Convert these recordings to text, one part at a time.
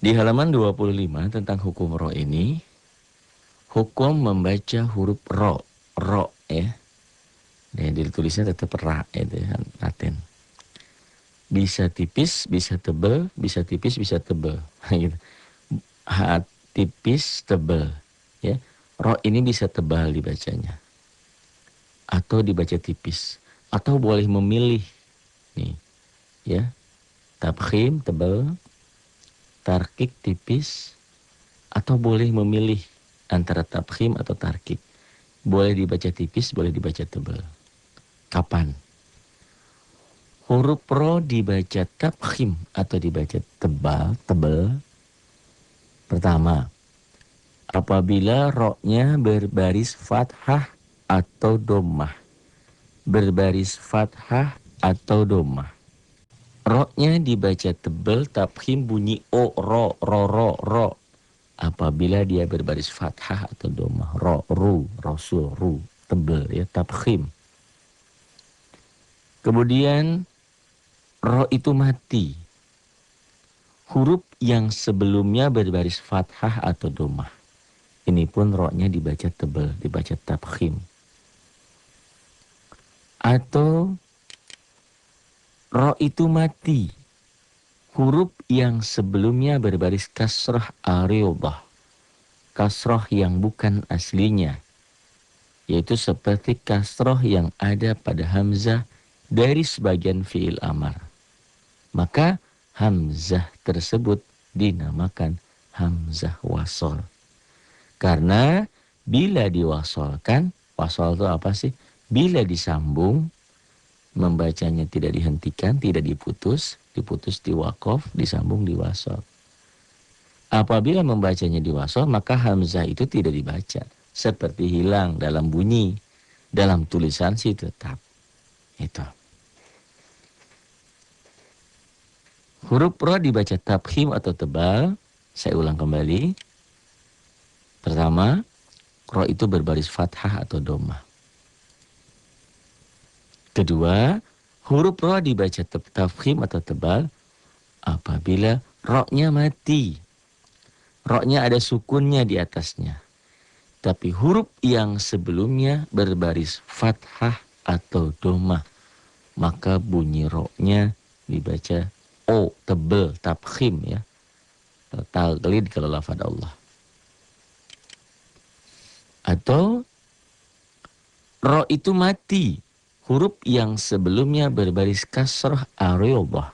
Di halaman 25 tentang hukum ro ini, hukum membaca huruf ro ya. Dan ditulisnya tetap ra itu ya, Latin. Bisa tipis, bisa tebel, bisa tipis, bisa tebel. Gitu. Tipis, tebel. Ya. Ro ini bisa tebal dibacanya. Atau dibaca tipis. Atau boleh memilih. Nih, ya. Tabkhim, tebal. Tarkik, tipis. Atau boleh memilih antara tabkhim atau tarkik. Boleh dibaca tipis, boleh dibaca tebal. Kapan? Huruf ro dibaca tabkhim atau dibaca tebal. Pertama, apabila ro-nya berbaris fathah atau dhammah. Berbaris fathah atau dhammah. Ro-nya dibaca tebal, tabkhim bunyi o, ro. Apabila dia berbaris fathah atau dhammah. Ro, ru, rasul, ru. Tebal ya, tabkhim. Kemudian ro itu mati. Huruf yang sebelumnya berbaris fathah atau dhammah. Ini pun ro-nya dibaca tebal, dibaca tabkhim. Atau ro itu mati. Huruf yang sebelumnya berbaris kasrah aridah. Kasrah yang bukan aslinya. Yaitu seperti kasrah yang ada pada hamzah dari sebagian fi'il amar. Maka hamzah tersebut dinamakan hamzah wasol. Karena bila diwasolkan, wasol itu apa sih? Bila disambung, membacanya tidak dihentikan, tidak diputus diwaqaf, disambung diwasol. Apabila membacanya diwasol, maka hamzah itu tidak dibaca. Seperti hilang dalam bunyi, dalam tulisan sih tetap. Itu. Huruf ro dibaca tabkhim atau tebal. Saya ulang kembali. Pertama, ro itu berbaris fathah atau dhammah. Kedua, huruf ro dibaca tabkhim atau tebal apabila ro-nya mati. Ro-nya ada sukunnya di atasnya. Tapi huruf yang sebelumnya berbaris fathah atau dhammah. Maka bunyi ro-nya dibaca o, tebal, tabkhim ya. Taglid kalau lafaz Allah. Atau ro itu mati. Huruf yang sebelumnya berbaris kasrah aridah.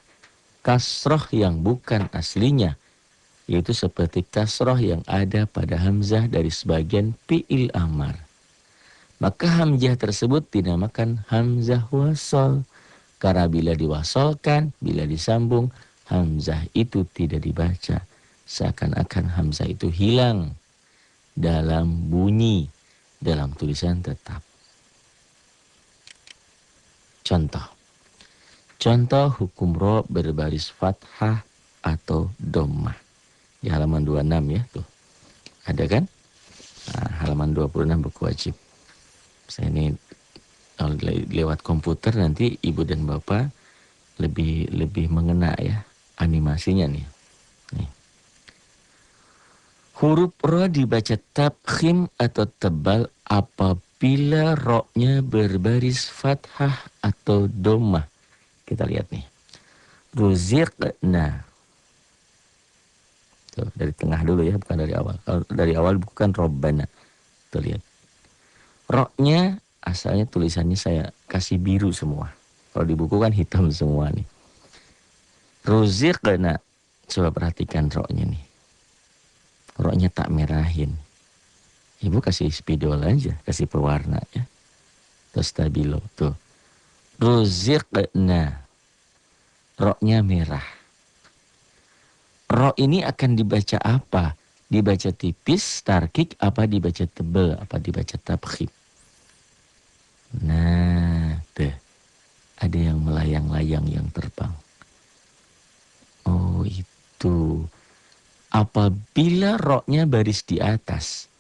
Kasrah yang bukan aslinya. Yaitu seperti kasrah yang ada pada hamzah dari sebagian fi'il amar. Maka hamzah tersebut dinamakan hamzah wasol. Karena bila diwasolkan, bila disambung, hamzah itu tidak dibaca. Seakan-akan hamzah itu hilang dalam bunyi, dalam tulisan tetap. Contoh. Contoh hukum ro berbaris fathah atau dhammah. Di halaman 26 ya tuh. Ada kan? Nah, halaman 26 buku wajib. Saya ini kalau lewat komputer nanti ibu dan bapak lebih mengena ya animasinya nih. Nih. Huruf ro dibaca tabkhim atau tebal apabila ro-nya berbaris fathah atau dhammah. Kita lihat nih. Ruziqna. Tuh, dari tengah dulu ya, bukan dari awal. Kalau dari awal bukan robbana. Tuh lihat. Ro-nya asalnya tulisannya saya kasih biru semua. Kalau di buku kan hitam semua nih. Ruziqna. Coba perhatikan ro-nya nih. Ro-nya tak merahin. Ibu kasih spidol aja, kasih pewarna ya. Terus stabilo tuh. Ruziqna. Ro-nya merah. Ro ini akan dibaca apa? Dibaca tipis, tarkik, apa dibaca tebal, apa dibaca tabkhim. Nah, tuh. Ada yang melayang-layang yang terbang. Oh, itu. Apabila ro-nya baris di atas.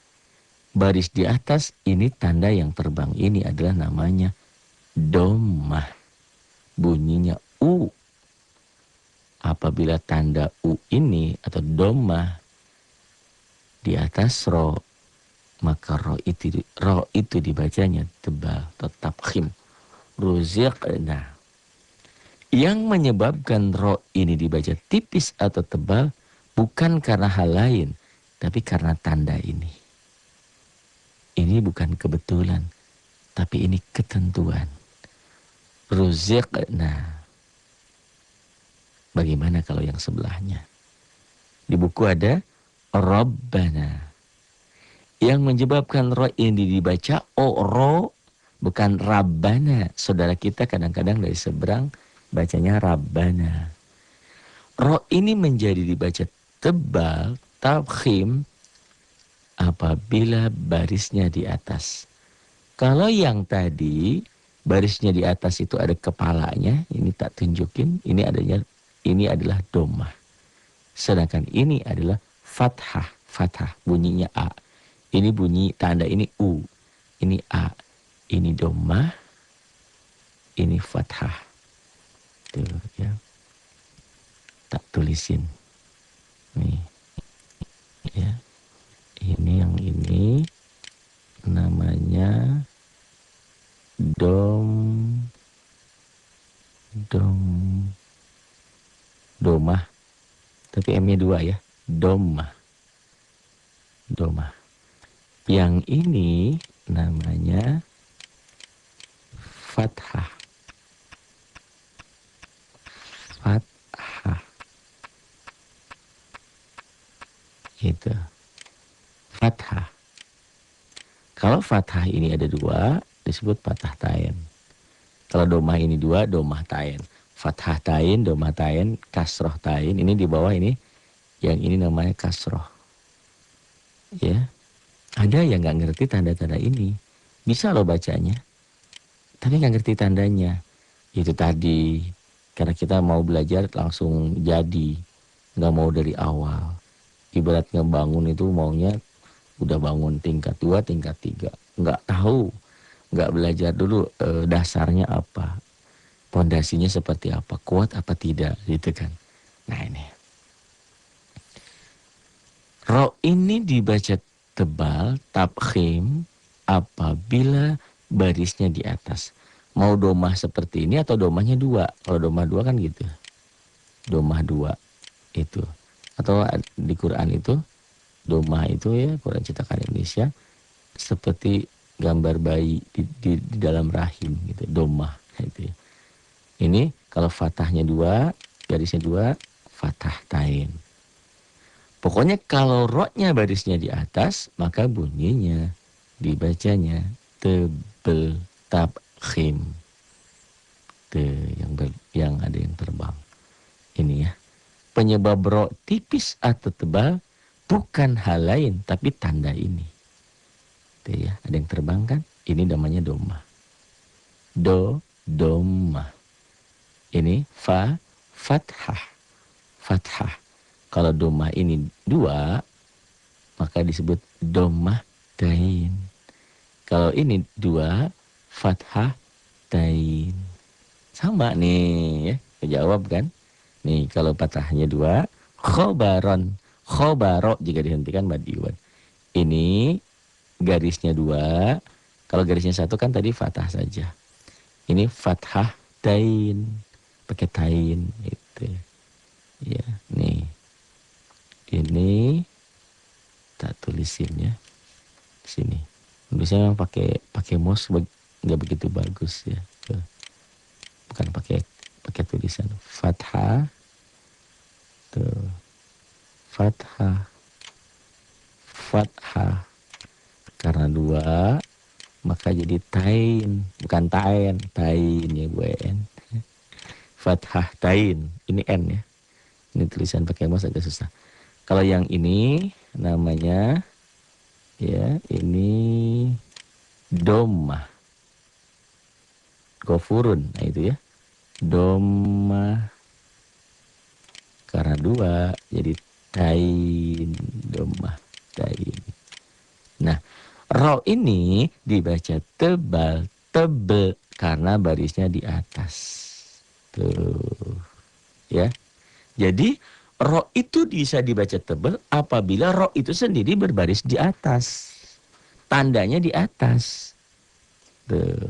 Baris di atas ini tanda yang terbang. Ini adalah namanya dhammah. Bunyinya u. apabila tanda u ini atau domah di atas ro, maka ro itu dibacanya tebal, tetap khim. Ruziqna. Yang menyebabkan ro ini dibaca tipis atau tebal bukan karena hal lain, tapi karena tanda ini. Ini bukan kebetulan, tapi ini ketentuan. Ruziqna. Bagaimana kalau yang sebelahnya? Di buku ada Rabbana. Yang menyebabkan ro ini dibaca ro, bukan Rabbana. Saudara kita kadang-kadang dari seberang bacanya Rabbana. Ro ini menjadi dibaca tebal, tafkhim, apabila barisnya di atas. Kalau yang tadi barisnya di atas itu ada kepalanya, ini tak tunjukin, ini adalah domah. Sedangkan ini adalah fathah, fathah bunyinya a. Ini bunyi tanda ini u, ini a, ini domah, ini fathah. Tuh ya. Tak tulisin. Nih. Ya. Ini yang ini namanya domah. Tapi M-nya 2 ya. Domah. Yang ini namanya fathah. Gitu. Fathah. Kalau fathah ini ada 2, disebut fathah tain. Kalau domah ini 2, domah tain. Fathah tain, domah tain, kasroh tain. Ini di bawah ini, yang ini namanya kasroh. Ya, ada yang nggak ngerti tanda-tanda ini. Bisa loh bacanya, tapi nggak ngerti tandanya. Itu tadi, karena kita mau belajar langsung jadi, nggak mau dari awal. Ibarat ngebangun itu maunya udah bangun tingkat 2, tingkat 3. Nggak tahu, nggak belajar dulu dasarnya apa, pondasinya seperti apa, kuat apa tidak, gitu kan. Nah ini. Ro ini dibaca tebal, tafkhim, apabila barisnya di atas. Mau domah seperti ini atau domahnya 2. Kalau domah 2 kan gitu. Domah 2 itu. Atau di Quran itu, domah itu ya, Quran cetakan Indonesia, seperti gambar bayi di dalam rahim gitu, domah gitu ya. Ini kalau fathahnya 2, garisnya 2, fathah tain. Pokoknya kalau roknya barisnya di atas, maka bunyinya dibacanya tebel tabkhim. Yang ada yang terbang. Ini ya. Penyebab ro tipis atau tebal bukan hal lain tapi tanda ini. Tuh ya, ada yang terbang kan? Ini namanya domah. Domah. Ini fathah. Fathah. Kalau domah ini 2, maka disebut domah tain. Kalau ini 2, fathah tain. Sama nih ya, kejawab kan? Nih kalau fathahnya 2, khobaron. Khobaro jika dihentikan madiwan. Ini garisnya 2. Kalau garisnya 1 kan tadi fathah saja. Ini fathah tain. Pakai tain itu. Ya, nih. Ini tak tulisin ya. Sini. Biasanya memang pakai mouse nggak begitu bagus ya. Bukan pakai tulisan. Fathah. Tuh. Fathah. Karena 2, maka jadi tain. Bukan tain. Tain ya Bu En. Fathah tain. Ini N ya. Ini tulisan pakai mouse agak susah. Kalau yang ini namanya ya, ini domah. Gofurun. Nah itu ya. Domah. Karena 2 jadi tain, domah, tain. Nah, ro ini dibaca tebal, karena barisnya di atas. Tuh. Ya. Jadi ro itu bisa dibaca tebal apabila ro itu sendiri berbaris di atas. Tandanya di atas.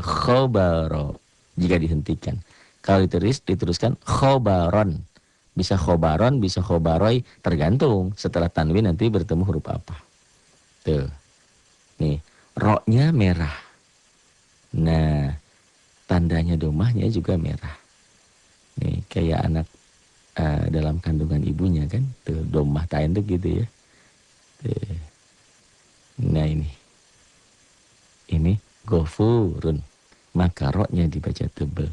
Khobaro. Jika dihentikan. Kalau diteruskan khobaron. Bisa khobaron, bisa khobaroi. Tergantung setelah tanwin nanti bertemu huruf apa. Tuh. Nih. Ro-nya merah. Nah. Tandanya domahnya juga merah. Nih. Kayak anak dalam kandungan ibunya kan. Tuh. Domah tain tuh gitu ya. Tuh. Nah ini. Ini gofurun. Maka ro-nya dibaca tebal.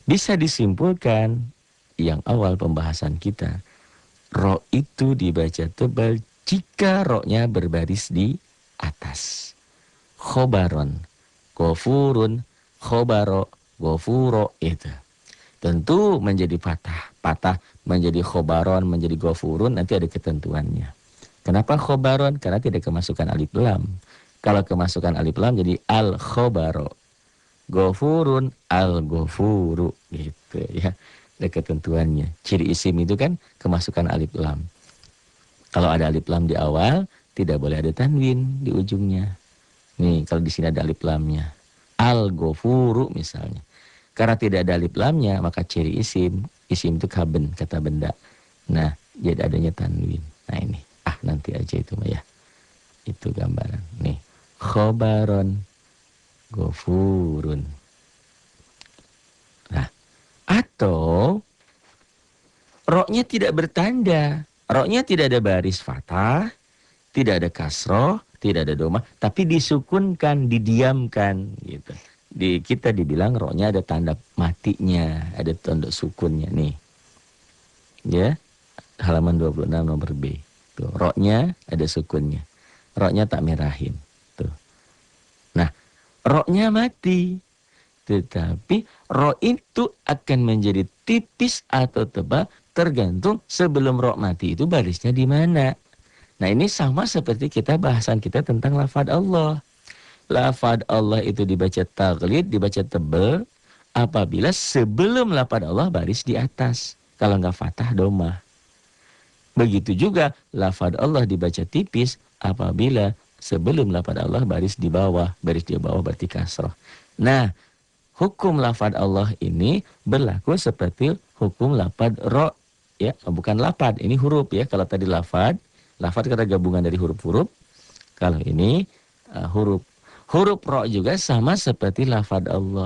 Bisa disimpulkan yang awal pembahasan kita. Ro itu dibaca tebal jika ro-nya berbaris di atas. Khobaron, gofurun, khobaro, gofuro itu. Tentu menjadi patah. Patah menjadi khobaron, menjadi gofurun nanti ada ketentuannya. Kenapa khobaron? Karena tidak kemasukan alif lam. Kalau kemasukan alif lam jadi al-khobaro. Gofurun al-gofuru gitu ya. Ada ketentuannya. Ciri isim itu kan kemasukan alif lam. Kalau ada alif lam di awal, tidak boleh ada tanwin di ujungnya. Nih, kalau di sini ada alif lamnya. Al-gofuru misalnya. Karena tidak ada alif lamnya, maka ciri isim. Isim itu kaben, kata benda. Nah, jadi adanya tanwin. Nah ini. Nanti aja itu Maya. Itu gambaran. Nih. Khobaron. Gofurun. Nah, atau ro-nya tidak bertanda. Ro-nya tidak ada baris fathah, tidak ada kasroh, tidak ada domah, tapi disukunkan, didiamkan gitu. Kita dibilang ro-nya ada tanda matinya, ada tanda sukunnya nih. Ya. Halaman 26 nomor B. Tuh, ro-nya ada sukunnya. Ro-nya tak merahin. Tuh. Nah, ro-nya mati. Tetapi ro itu akan menjadi tipis atau tebal tergantung sebelum ro mati itu barisnya di mana. Nah ini sama seperti bahasan kita tentang lafad Allah. Lafad Allah itu dibaca taglid, dibaca tebal apabila sebelum lafad Allah baris di atas. Kalau nggak fathah domah. Begitu juga lafad Allah dibaca tipis apabila sebelum lafad Allah baris di bawah. Baris di bawah berarti kasroh. Nah, hukum lafad Allah ini berlaku seperti hukum lafad ro. Ya, bukan lafad, ini huruf ya. Kalau tadi lafad karena gabungan dari huruf-huruf. Kalau ini huruf ro juga sama seperti lafad Allah.